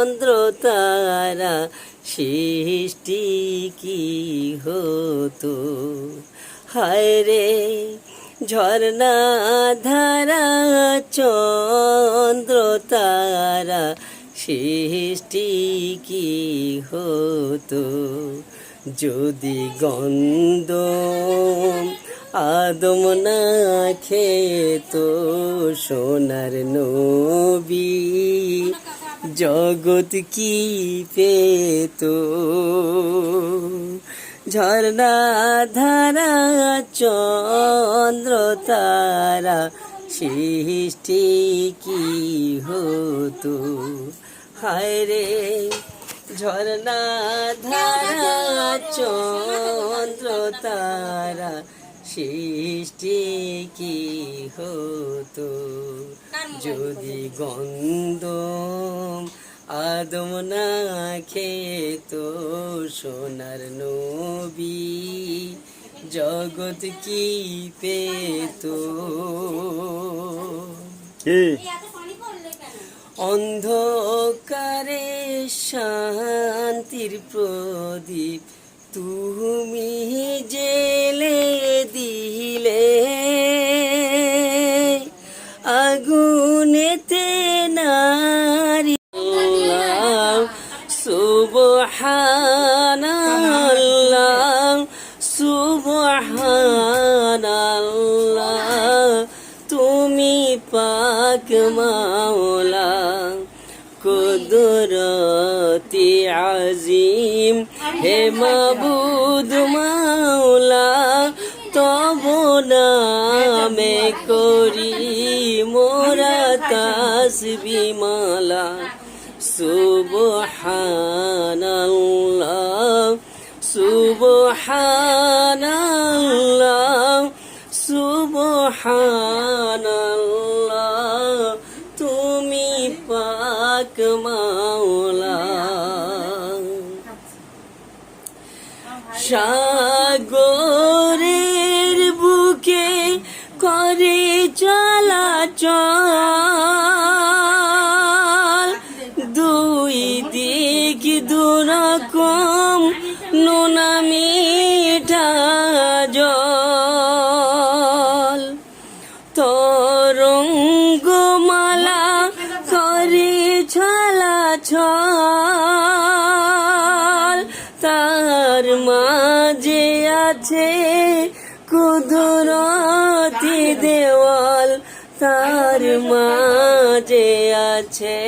চন্দ্র তারা সৃষ্টি কি হতো। হায় রে ঝর্ণা ধারা চন্দ্র তারা সৃষ্টি কি হতো। যদি গন্ধ আদম না খেত সোনার নবী জগৎ কি পেত। ঝর্ণা ধারা চন্দ্র তারা সৃষ্টি কি হতো। হায় রে ঝর্ণা ধারা চন্দ্র তারা সৃষ্টি কি হতো। যদি গন্ধ আদম না খেত সোনার নবী জগৎ কি পেত। অন্ধকারে শান্তির প্রদীপ তুমি জেলে দিলে, আগুনেতে নারী সুবহানাল্লাহ সুবহানাল্লাহ তুমি পাক মাওলা কুদরতি আজিম হে মাবুদ মাওলা তব নামে করি মোরা তাসবিহ মালা। সুবহানাল্লাহ সুবহানাল্লাহ সুবহানাল্লাহ তুমি পাক মাওলা। সাগরের বুকে করে চলাচল, দুই দিক দুরকম নোনা মিঠা জল। তরঙ্গমালা করে চলাচল, তার মাঝে আছে কুদরতি দেওয়াল, তার মাঝে আছে